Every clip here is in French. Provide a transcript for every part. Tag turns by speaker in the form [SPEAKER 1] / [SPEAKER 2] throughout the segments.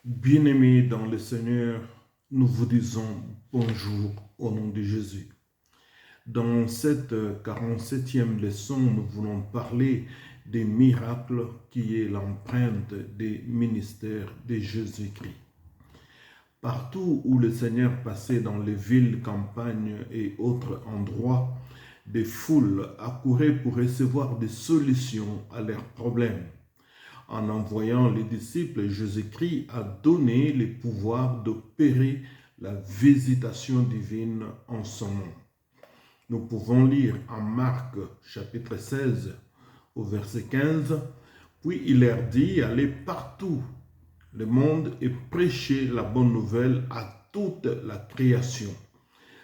[SPEAKER 1] Bien-aimés dans le Seigneur, nous vous disons bonjour au nom de Jésus. Dans cette 47e leçon, nous voulons parler des miracles qui est l'empreinte des ministères de Jésus-Christ. Partout où le Seigneur passait dans les villes, campagnes et autres endroits, des foules accouraient pour recevoir des solutions à leurs problèmes. En envoyant les disciples, Jésus-Christ a donné le pouvoir d'opérer la visitation divine en son nom. Nous pouvons lire en Marc chapitre 16 au verset 15, « Puis il leur dit, allez partout le monde et prêchez la bonne nouvelle à toute la création.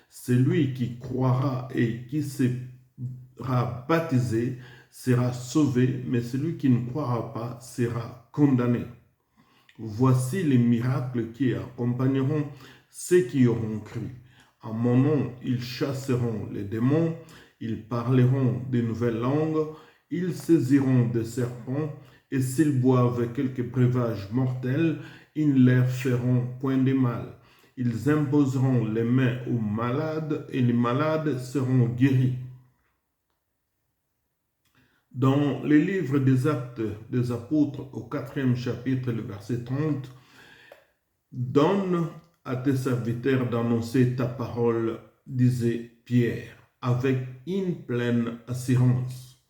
[SPEAKER 1] Celui qui croira et qui sera baptisé sera sauvé, mais celui qui ne croira pas sera condamné. Voici les miracles qui accompagneront ceux qui auront cru. En mon nom, ils chasseront les démons, ils parleront de nouvelles langues, ils saisiront des serpents, et s'ils boivent quelques breuvages mortels, ils ne leur feront point de mal. Ils imposeront les mains aux malades, et les malades seront guéris. » Dans le livre des Actes des Apôtres, au 4e chapitre, le verset 30, « Donne à tes serviteurs d'annoncer ta parole, disait Pierre, avec une pleine assurance,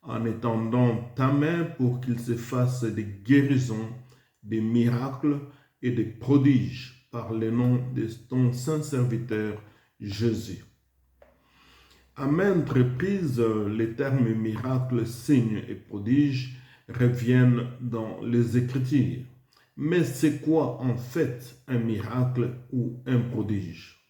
[SPEAKER 1] en étendant ta main pour qu'il se fasse des guérisons, des miracles et des prodiges par le nom de ton saint serviteur Jésus. » À maintes reprises, les termes miracle, signe et prodige reviennent dans les Écritures. Mais c'est quoi en fait un miracle ou un prodige?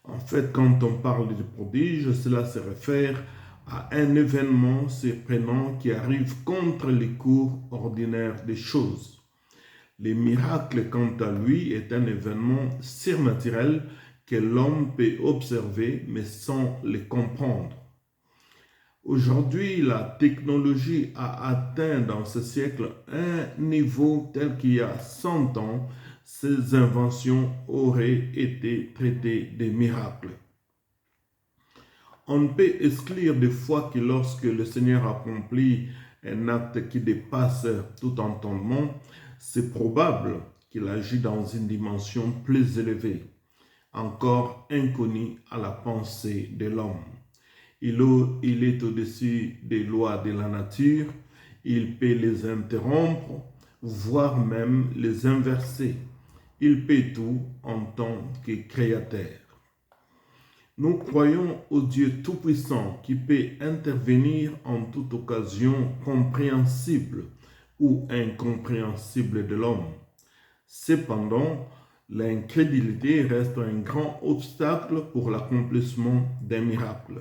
[SPEAKER 1] En fait, quand on parle de prodige, cela se réfère à un événement surprenant qui arrive contre les cours ordinaires des choses. Le miracle, quant à lui, est un événement surnaturel que l'homme peut observer mais sans les comprendre. Aujourd'hui, la technologie a atteint dans ce siècle un niveau tel qu'il y a 100 ans, ces inventions auraient été traitées de miracles. On peut exclure des fois que lorsque le Seigneur accomplit un acte qui dépasse tout entendement, c'est probable qu'il agit dans une dimension plus élevée, encore inconnu à la pensée de l'homme. Il est au-dessus des lois de la nature, il peut les interrompre, voire même les inverser. Il peut tout en tant que créateur. Nous croyons au Dieu Tout-Puissant qui peut intervenir en toute occasion compréhensible ou incompréhensible de l'homme. Cependant, l'incrédulité reste un grand obstacle pour l'accomplissement d'un miracle.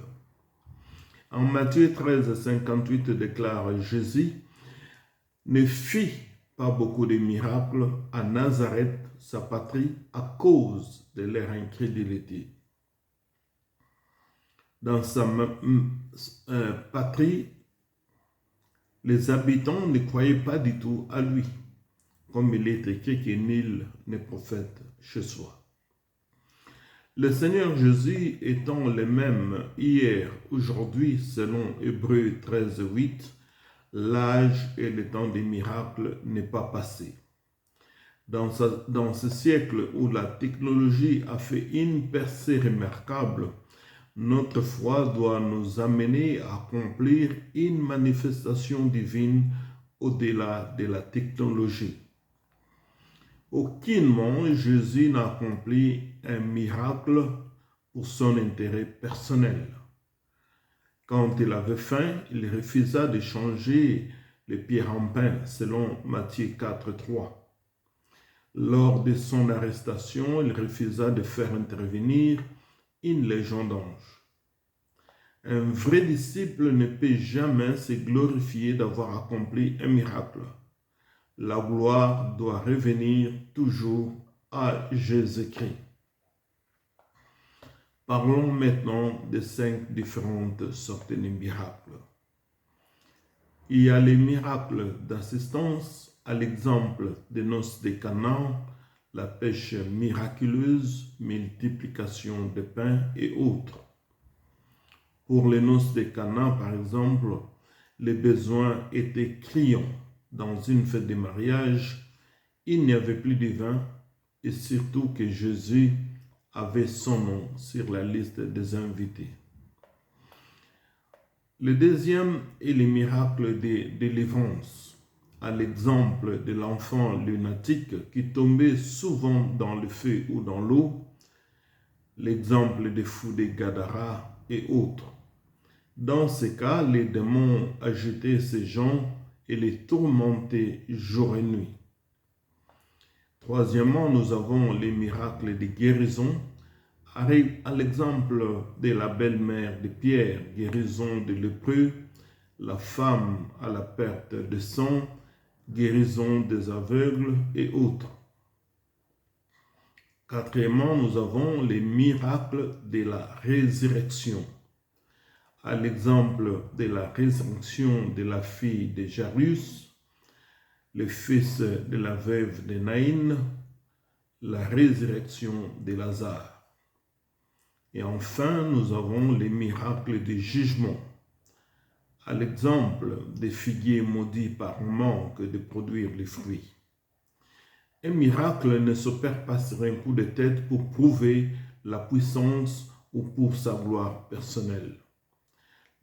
[SPEAKER 1] En Matthieu 13, 58 déclare Jésus ne fit pas beaucoup de miracles à Nazareth, sa patrie, à cause de leur incrédulité. Dans sa patrie, les habitants ne croyaient pas du tout à lui, comme il est écrit que nul n'est prophète chez soi. Le Seigneur Jésus étant le même hier, aujourd'hui, selon Hébreux 13, 8, l'âge et le temps des miracles n'est pas passé. Dans ce siècle où la technologie a fait une percée remarquable, notre foi doit nous amener à accomplir une manifestation divine au-delà de la technologie. Aucunement Jésus n'a accompli un miracle pour son intérêt personnel. Quand il avait faim, il refusa de changer les pierres en pain, selon Matthieu 4, 3. Lors de son arrestation, il refusa de faire intervenir une légion d'anges. Un vrai disciple ne peut jamais se glorifier d'avoir accompli un miracle. La gloire doit revenir toujours à Jésus-Christ. Parlons maintenant des 5 différentes sortes de miracles. Il y a les miracles d'assistance à l'exemple des noces de Cana, la pêche miraculeuse, multiplication de pain et autres. Pour les noces de Cana, par exemple, les besoins étaient criants. Dans une fête de mariage, il n'y avait plus de vin et surtout que Jésus avait son nom sur la liste des invités. Le deuxième est le miracle de délivrance, à l'exemple de l'enfant lunatique qui tombait souvent dans le feu ou dans l'eau, l'exemple des fous de Gadara et autres. Dans ces cas, les démons agitaient ces gens et les tourmentaient jour et nuit. Troisièmement, nous avons les miracles de guérison, à l'exemple de la belle-mère de Pierre, guérison de lépreux, la femme à la perte de sang, guérison des aveugles et autres. Quatrièmement, nous avons les miracles de la résurrection, à l'exemple de la résurrection de la fille de Jairus, le fils de la veuve de Naïn, la résurrection de Lazare. Et enfin, nous avons les miracles du jugement, à l'exemple des figuiers maudits par manque de produire les fruits. Un miracle ne s'opère pas sur un coup de tête pour prouver la puissance ou pour sa gloire personnelle.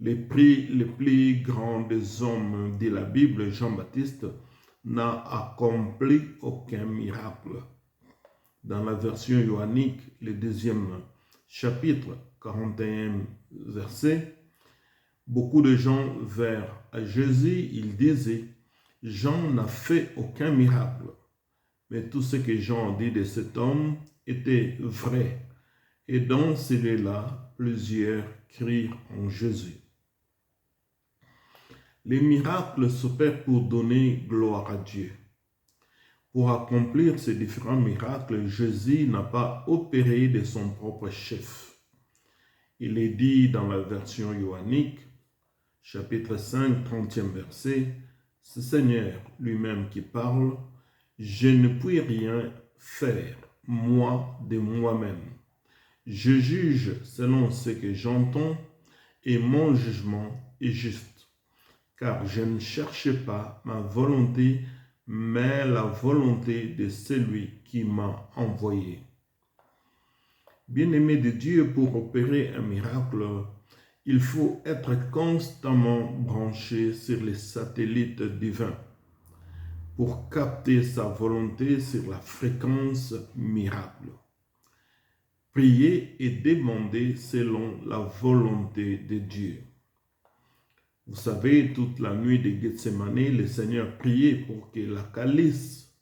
[SPEAKER 1] Le plus grand des hommes de la Bible, Jean-Baptiste, n'a accompli aucun miracle. Dans la version johannique, le 2e chapitre 41 verset, beaucoup de gens vinrent à Jésus, ils disaient, Jean n'a fait aucun miracle. Mais tout ce que Jean dit de cet homme était vrai. Et dans celui-là, plusieurs crient en Jésus. Les miracles s'opèrent pour donner gloire à Dieu. Pour accomplir ces différents miracles, Jésus n'a pas opéré de son propre chef. Il est dit dans la version johannique, chapitre 5, 30e verset, « C'est Seigneur lui-même qui parle, je ne puis rien faire, moi, de moi-même. Je juge selon ce que j'entends et mon jugement est juste, car je ne cherche pas ma volonté, mais la volonté de celui qui m'a envoyé. » Bien-aimé de Dieu, pour opérer un miracle, il faut être constamment branché sur les satellites divins pour capter sa volonté sur la fréquence miracle. Prier et demander selon la volonté de Dieu. Vous savez, toute la nuit de Gethsemane, le Seigneur priait pour que la calice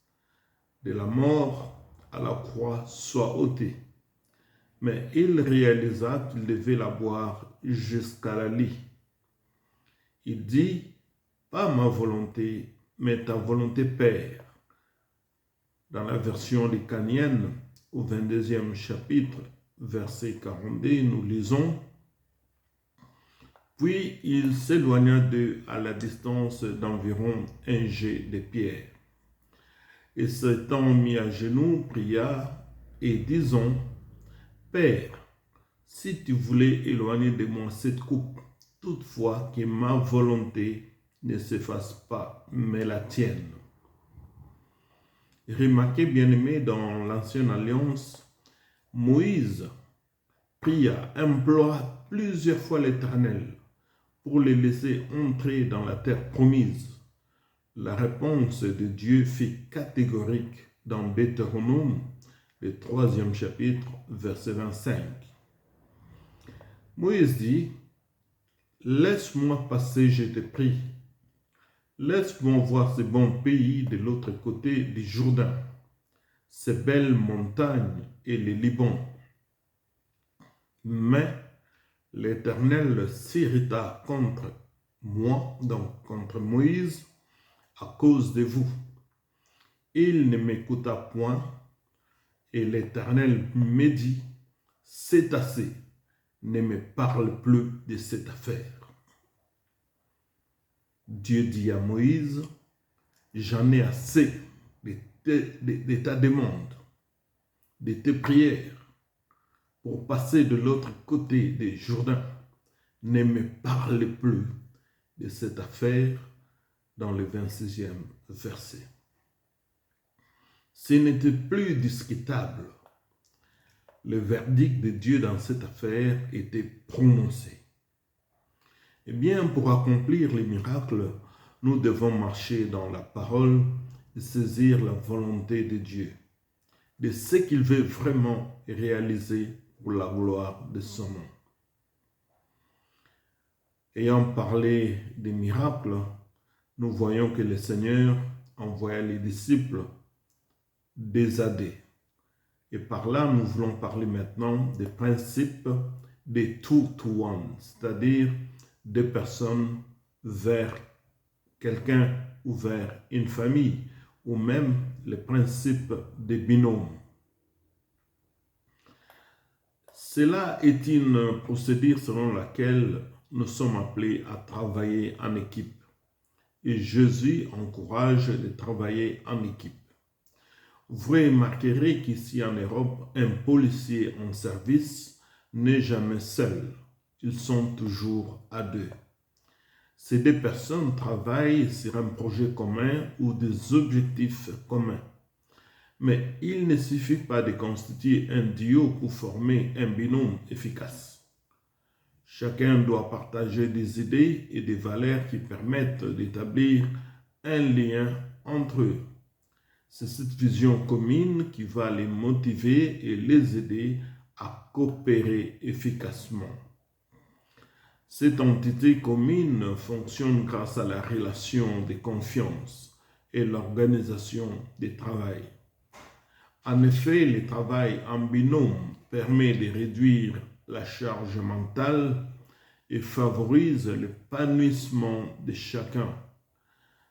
[SPEAKER 1] de la mort à la croix soit ôtée. Mais il réalisa qu'il devait la boire jusqu'à la lie. Il dit, pas ma volonté, mais ta volonté, Père. Dans la version lucanienne, au 22e chapitre, verset 42, nous lisons, « Puis il s'éloigna d'eux à la distance d'environ un jet de pierre. Et s'étant mis à genoux, pria et disant, « Père, si tu voulais éloigner de moi cette coupe, toutefois que ma volonté ne se fasse pas, mais la tienne. » Remarquez, bien-aimé, dans l'Ancienne Alliance, Moïse pria, implora plusieurs fois l'Éternel pour les laisser entrer dans la terre promise. La réponse de Dieu fut catégorique dans Deutéronome, le 3e chapitre, verset 25. Moïse dit, « Laisse-moi passer, je te prie. Laisse-moi voir ce bon pays de l'autre côté du Jourdain, ces belles montagnes et le Liban. » Mais l'Éternel s'irrita contre moi, donc contre Moïse, à cause de vous. Il ne m'écouta point, et l'Éternel me dit, « C'est assez, ne me parle plus de cette affaire. » Dieu dit à Moïse, J'en ai assez de ta demande, de tes prières pour passer de l'autre côté des Jourdain. Ne me parle plus de cette affaire dans le 26e verset. Ce n'était plus discutable. Le verdict de Dieu dans cette affaire était prononcé. Eh bien, pour accomplir les miracles, nous devons marcher dans la parole et saisir la volonté de Dieu, de ce qu'il veut vraiment réaliser pour la gloire de son nom. Ayant parlé des miracles, nous voyons que le Seigneur envoya les disciples désadés. Et par là, nous voulons parler maintenant des principes des two-to-one, c'est-à-dire des personnes vers quelqu'un ou vers une famille, ou même les principes des binômes. Cela est une procédure selon laquelle nous sommes appelés à travailler en équipe. Et Jésus encourage de travailler en équipe. Vous remarquerez qu'ici en Europe, un policier en service n'est jamais seul. Ils sont toujours à deux. Ces deux personnes travaillent sur un projet commun ou des objectifs communs. Mais il ne suffit pas de constituer un duo pour former un binôme efficace. Chacun doit partager des idées et des valeurs qui permettent d'établir un lien entre eux. C'est cette vision commune qui va les motiver et les aider à coopérer efficacement. Cette entité commune fonctionne grâce à la relation de confiance et l'organisation du travail. En effet, le travail en binôme permet de réduire la charge mentale et favorise l'épanouissement de chacun.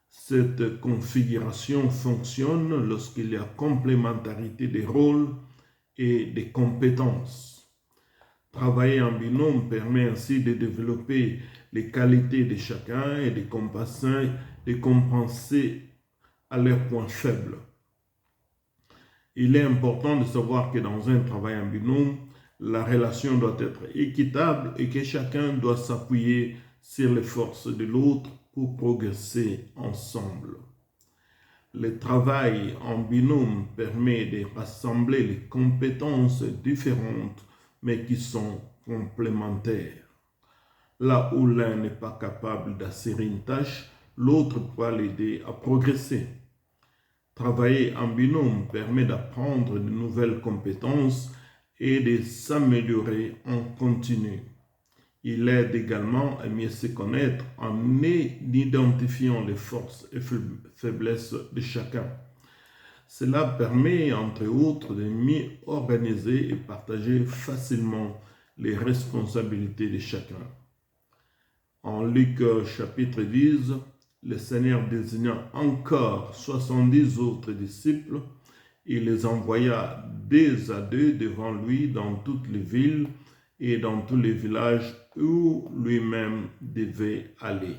[SPEAKER 1] Cette configuration fonctionne lorsqu'il y a complémentarité des rôles et des compétences. Travailler en binôme permet ainsi de développer les qualités de chacun et de compenser à leurs points faibles. Il est important de savoir que dans un travail en binôme, la relation doit être équitable et que chacun doit s'appuyer sur les forces de l'autre pour progresser ensemble. Le travail en binôme permet de rassembler les compétences différentes mais qui sont complémentaires. Là où l'un n'est pas capable d'assurer une tâche, l'autre doit l'aider à progresser. Travailler en binôme permet d'apprendre de nouvelles compétences et de s'améliorer en continu. Il aide également à mieux se connaître en identifiant les forces et faiblesses de chacun. Cela permet, entre autres, de mieux organiser et partager facilement les responsabilités de chacun. En Luc chapitre 10, le Seigneur désigna encore 70 autres disciples et les envoya deux à deux devant lui dans toutes les villes et dans tous les villages où lui-même devait aller.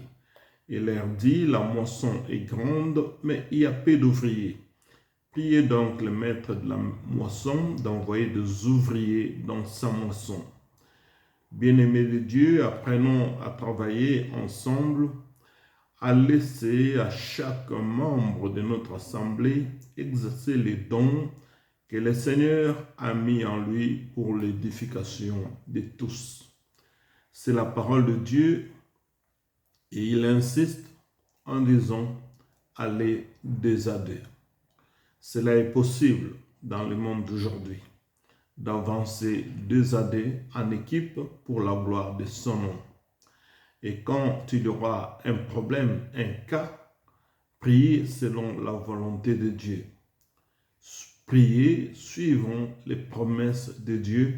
[SPEAKER 1] Il leur dit, la moisson est grande, mais il y a peu d'ouvriers. Priez donc le maître de la moisson d'envoyer des ouvriers dans sa moisson. Bien-aimés de Dieu, apprenons à travailler ensemble, à laisser à chaque membre de notre assemblée exercer les dons que le Seigneur a mis en lui pour l'édification de tous. C'est la parole de Dieu et il insiste en disant « allez deux à deux ». Cela est possible dans le monde d'aujourd'hui, d'avancer deux à deux en équipe pour la gloire de son nom. Et quand il y aura un problème, un cas, priez selon la volonté de Dieu. Priez suivant les promesses de Dieu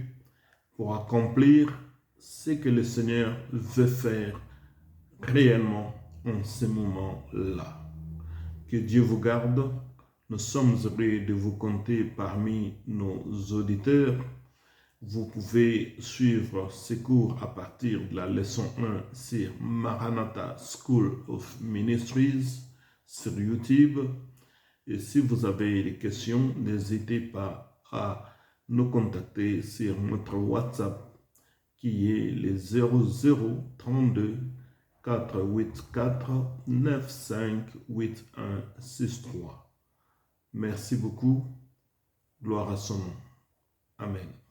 [SPEAKER 1] pour accomplir ce que le Seigneur veut faire réellement en ce moment-là. Que Dieu vous garde. Nous sommes heureux de vous compter parmi nos auditeurs. Vous pouvez suivre ces cours à partir de la leçon 1 sur Maranatha School of Ministries sur YouTube. Et si vous avez des questions, n'hésitez pas à nous contacter sur notre WhatsApp qui est le 0032 484 958163. Merci beaucoup. Gloire à son nom. Amen.